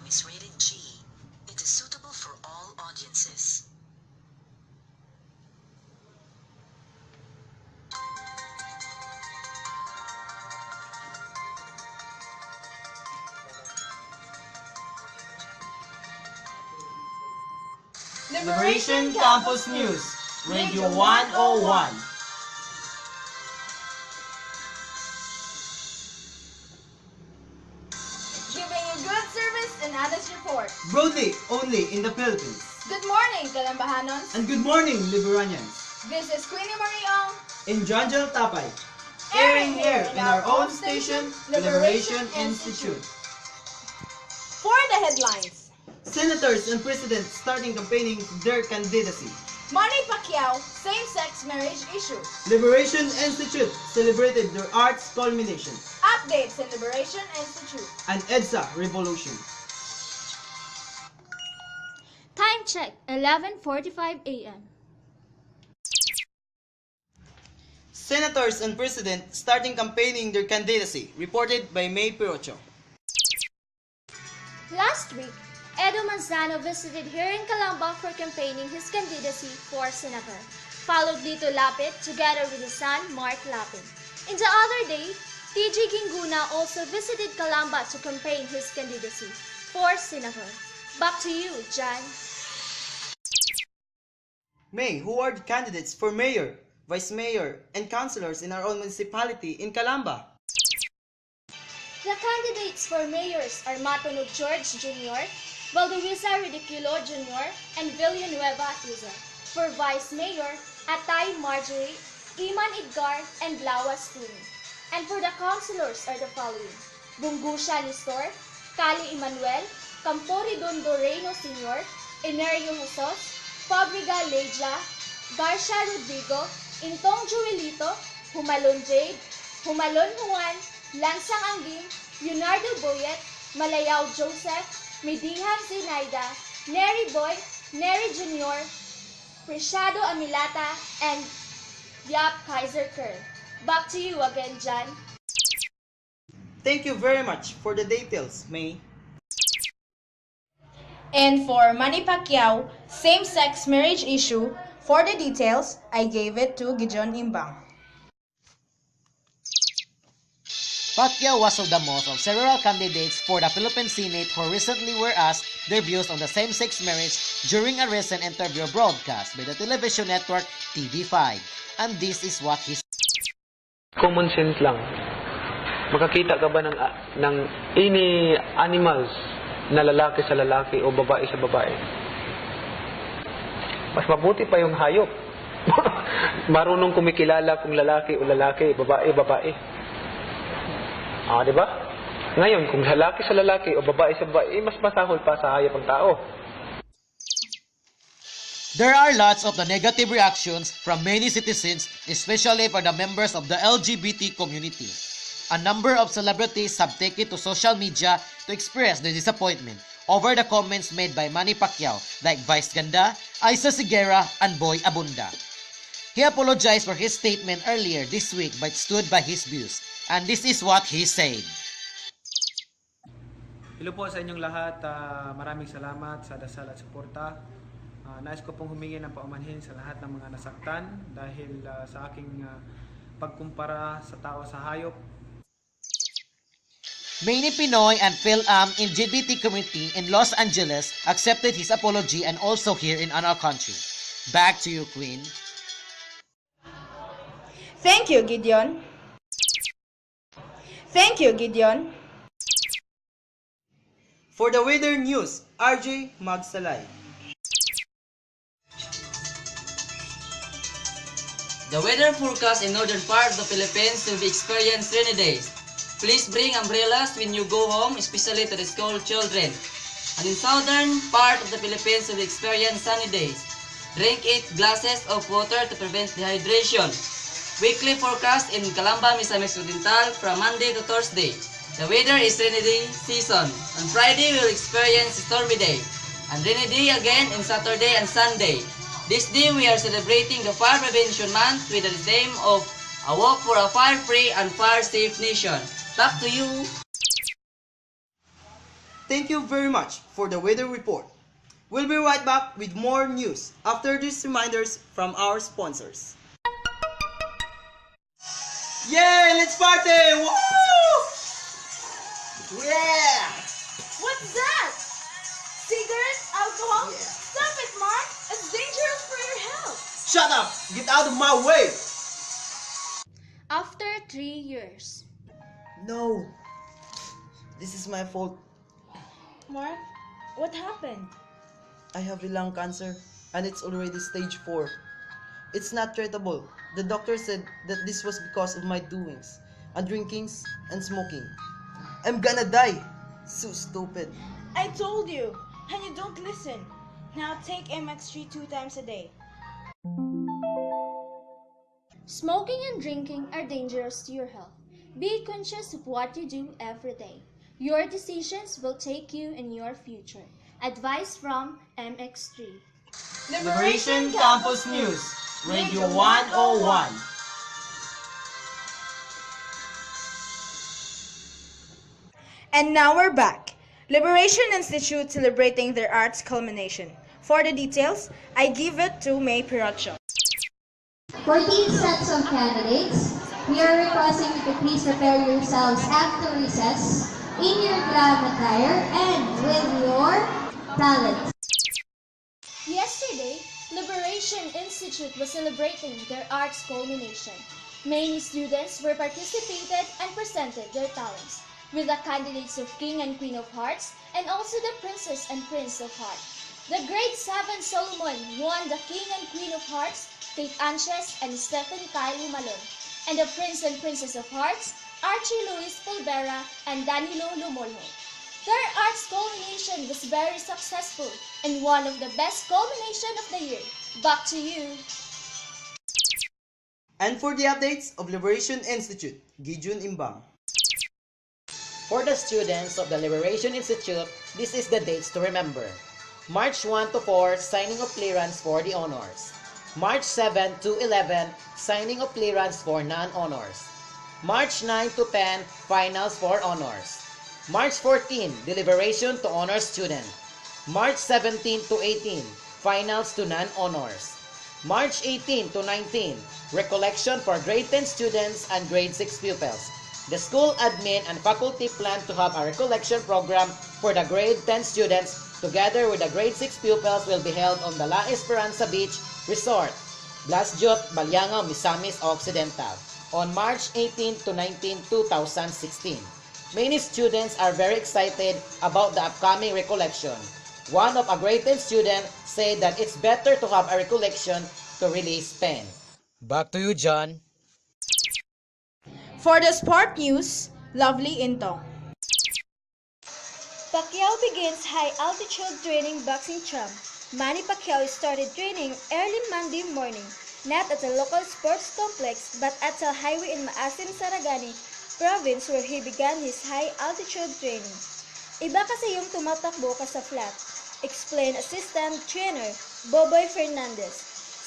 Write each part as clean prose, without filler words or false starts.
is rated G. It is suitable for all audiences. Liberation Campus News, Radio 101. Giving you good service and honest report. Broadly only in the Philippines. Good morning, Kalambahanons. And good morning, Liberanians. This is Queenie Mariong. In Janjel Tapay. Airing here in our own station, Liberation Institute. For the headlines. Senators and presidents starting campaigning their candidacy. Manny Pacquiao, same-sex marriage issue. Liberation Institute celebrated their arts culmination. Updates in Liberation Institute. And EDSA revolution. Time check, 11:45 a.m. Senators and president starting campaigning their candidacy. Reported by May Pirocho. Last week, Edo Manzano visited here in Calamba for campaigning his candidacy for senator. Followed Lito Lapid together with his son, Mark Lapid. And the other day, TG Ginguna also visited Calamba to campaign his candidacy for senator. Back to you, Jan. May, who are the candidates for mayor, vice mayor, and councilors in our own municipality in Calamba? The candidates for mayors are Matunog George Jr., Valdivisa Ridiculo Jr., and Villanueva Iza. For Vice Mayor, Atay Marjorie, Iman Edgar, and Lawas Tuni. And for the councilors are the following: Bungusha Nistor, Cali Emmanuel, Camporidon Doreno Sr., Enerio Jesus, Fabriga Leja, Garcia Rodrigo, Intong Joelito, Humalon Jade, Humalon Juan, Lansang Angging, Leonardo Boyet, Malayao Joseph, Medihan Zinaida, Neri Boy, Neri Jr., Preciado Amilata, and Yap Kaiser Kerr. Back to you again, Jan. Thank you very much for the details, May. And for Manny Pacquiao, same-sex marriage issue, for the details, I gave it to Gijon Imbang. Pacquiao was of the most of several candidates for the Philippine Senate who recently were asked their views on the same-sex marriage during a recent interview broadcast by the television network TV5. And this is what he said. Common sense lang. Makakita ka ba ng any animals na lalaki sa lalaki o babae sa babae? Mas mabuti pa yung hayop. Marunong kumikilala kung lalaki o lalaki, babae, babae. Di ba? Ngayon, kung lalaki sa lalaki o babae sa babae, mas masahol pa sa hayop ang tao. There are lots of the negative reactions from many citizens, especially for the members of the LGBT community. A number of celebrities have taken to social media to express their disappointment over the comments made by Manny Pacquiao, like Vice Ganda, Isa Sigera, and Boy Abunda. He apologized for his statement earlier this week but stood by his views. And this is what he said. Hello po sa inyong lahat. Maraming salamat sa dasal at suporta. Nais ko pong humingi ng paumanhin sa lahat ng mga nasaktan dahil sa aking pagkumpara sa tao sa hayop. Many Pinoy and Phil-Am LGBT community in Los Angeles accepted his apology and also here in our country. Back to you, Queen. Thank you, Gideon. Thank you, Gideon. For the weather news, RJ Magsalay. The weather forecast in northern part of the Philippines will be experienced rainy days. Please bring umbrellas when you go home, especially to the school children. And in southern part of the Philippines will experience sunny days. Drink 8 glasses of water to prevent dehydration. Weekly forecast in Calamba, Misamis Oriental from Monday to Thursday. The weather is rainy day season. On Friday, we will experience stormy day. And rainy day again on Saturday and Sunday. This day, we are celebrating the Fire Prevention Month with the theme of A Walk for a Fire-Free and Fire-Safe Nation. Back to you. Thank you very much for the weather report. We'll be right back with more news after these reminders from our sponsors. Yeah, let's party! Woo! Yeah! What's that? Cigarettes? Alcohol? Yeah. Stop it, Mark! It's dangerous for your health! Shut up! Get out of my way! After 3 years. No. This is my fault. Mark, what happened? I have a lung cancer and it's already stage 4. It's not treatable. The doctor said that this was because of my doings, and drinkings and smoking. I'm gonna die. So stupid. I told you, and you don't listen. Now take MX3 2 times a day. Smoking and drinking are dangerous to your health. Be conscious of what you do every day. Your decisions will take you in your future. Advice from MX3. Liberation Campus News, Radio 101. And now we're back. Liberation Institute celebrating their arts culmination. For the details, I give it to May Piracho. 14 sets of candidates. We are requesting you to please prepare yourselves after recess in your glam attire and with your talents. Yesterday, Liberation Institute was celebrating their arts culmination. Many students were participated and presented their talents, with the candidates of King and Queen of Hearts and also the Princess and Prince of Hearts. The grade 7 Solomon won the King and Queen of Hearts, Kate Anches and Stephen Kylie Malon, and the Prince and Princess of Hearts, Archie Luis Polvera and Danilo Lumolho. Their arts culmination was very successful and one of the best culmination of the year. Back to you. And for the updates of Liberation Institute, Gideon Imbang. For the students of the Liberation Institute, this is the dates to remember. March 1 to 4, signing of clearance for the honors. March 7 to 11, signing of clearance for non-honors. March 9 to 10, finals for honors. March 14, deliberation to honors student. March 17 to 18, finals to non-honors. March 18 to 19, recollection for grade 10 students and grade 6 pupils. The school admin and faculty plan to have a recollection program for the grade 10 students together with the grade 6 pupils will be held on the La Esperanza Beach Resort, Blasjot, Baliangao, Misamis Occidental on March 18 to 19, 2016. Many students are very excited about the upcoming recollection. One of a grade 10 student said that it's better to have a recollection to release pain. Back to you, John. For the sport news, Lovely Intong. Pacquiao begins high-altitude training boxing champ. Manny Pacquiao started training early Monday morning, not at a local sports complex but at a highway in Maasim, Sarangani province where he began his high-altitude training. Iba kasi yung tumatakbo ka sa flat, explained assistant trainer Boboy Fernandez.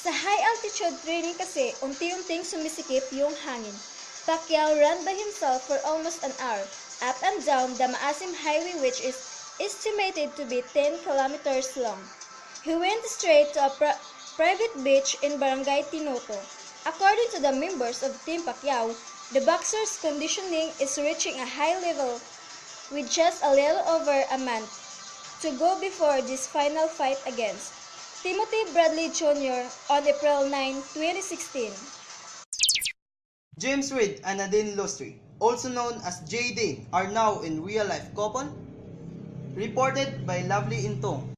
Sa high-altitude training kasi, unti-unting sumisikip yung hangin. Pacquiao ran by himself for almost an hour, up and down the Maasim Highway which is estimated to be 10 kilometers long. He went straight to a private beach in Barangay Tinoco. According to the members of Team Pacquiao, the boxer's conditioning is reaching a high level with just a little over a month to go before this final fight against Timothy Bradley Jr. on April 9, 2016. James Reid and Nadine Lostri, also known as J-Dane, are now in real-life couple? Reported by Lovely Intong.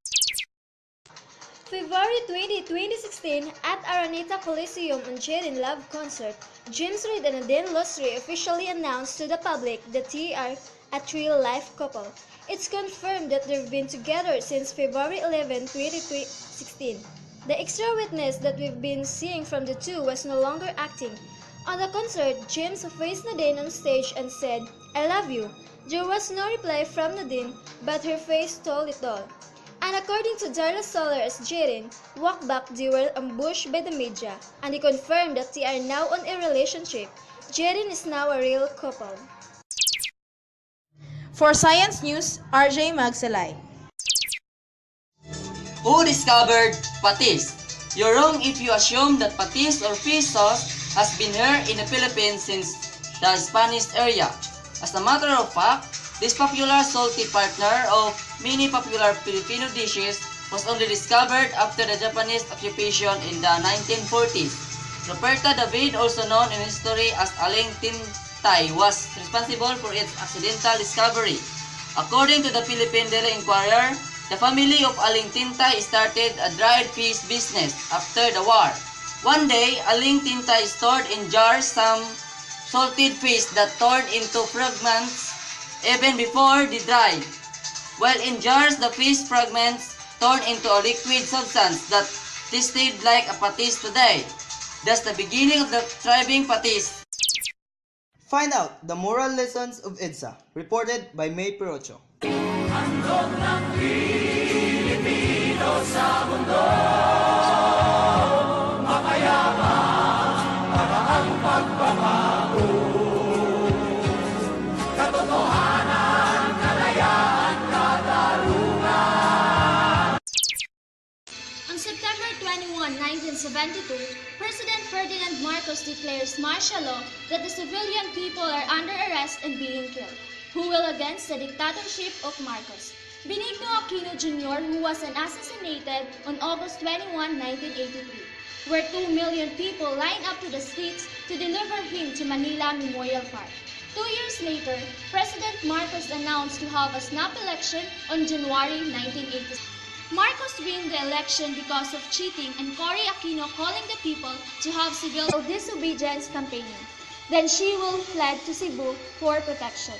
February 20, 2016, at Araneta Coliseum on Jaden Love concert, James Reid and Nadine Lostri officially announced to the public that they are a real-life couple. It's confirmed that they've been together since February 11, 2016. The extra witness that we've been seeing from the two was no longer acting. On the concert, James faced Nadine on stage and said, "I love you." There was no reply from Nadine, but her face told it all. And according to Darla Soler as Jaden walked back, they were ambushed by the media, and they confirmed that they are now on a relationship. Jaden is now a real couple. For Science News, RJ Magsalay. Who discovered patis? You're wrong if you assume that patis or fish sauce has been here in the Philippines since the Spanish era. As a matter of fact, this popular salty partner of many popular Filipino dishes was only discovered after the Japanese occupation in the 1940s. Roberta David, also known in history as Aling Tintay, was responsible for its accidental discovery. According to the Philippine Daily Inquirer, the family of Aling Tintay started a dried fish business after the war. One day, Aling Tintay stored in jars some salted fish that turned into fragments even before they dried. While in jars, the fish fragments turned into a liquid substance that tasted like a patis today. That's the beginning of the thriving patis. Find out the moral lessons of EDSA, reported by May Pirocho. On September 21, 1972, President Ferdinand Marcos declares martial law that the civilian people are under arrest and being killed. Who will against the dictatorship of Marcos? Benigno Aquino Jr., who was assassinated on August 21, 1983, where 2 million people lined up to the streets to deliver him to Manila Memorial Park. 2 years later, President Marcos announced to have a snap election on January 1986. Marcos won the election because of cheating and Cory Aquino calling the people to have civil disobedience campaigning. Then she will fled to Cebu for protection.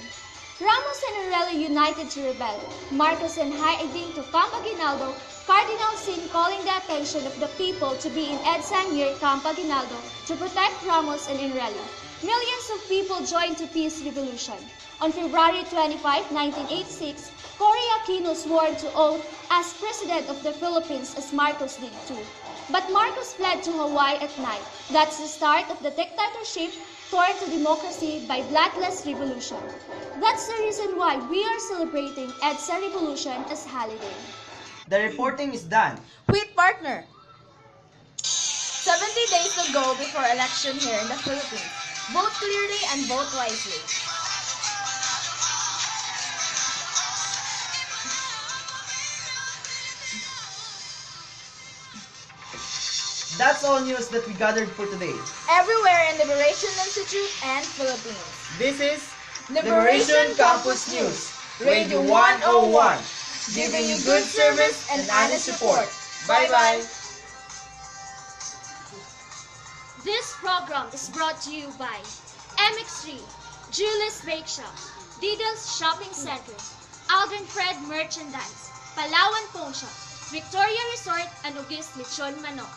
Ramos and Arellio united to rebel. Marcos and hiding to Camp Aguinaldo, Cardinal Sin calling the attention of the people to be in EDSA near Camp Aguinaldo to protect Ramos and Arellio. Millions of people joined to peace revolution. On February 25, 1986, Cory Aquino swore to oath as President of the Philippines as Marcos did too. But Marcos fled to Hawaii at night. That's the start of the dictatorship turned to democracy by bloodless revolution. That's the reason why we are celebrating EDSA Revolution as holiday. The reporting is done. Wait, partner! 70 days to go before election here in the Philippines. Vote clearly and vote wisely. That's all news that we gathered for today. Everywhere in Liberation Institute and Philippines. This is Liberation Campus News, Radio 101, giving you good service and honest support. Bye-bye. This program is brought to you by MX3, Julius Bake Shop, Didel's Shopping Center, Alvin Fred Merchandise, Palawan Pawn Shop, Victoria Resort and Ugis Lechon Manok.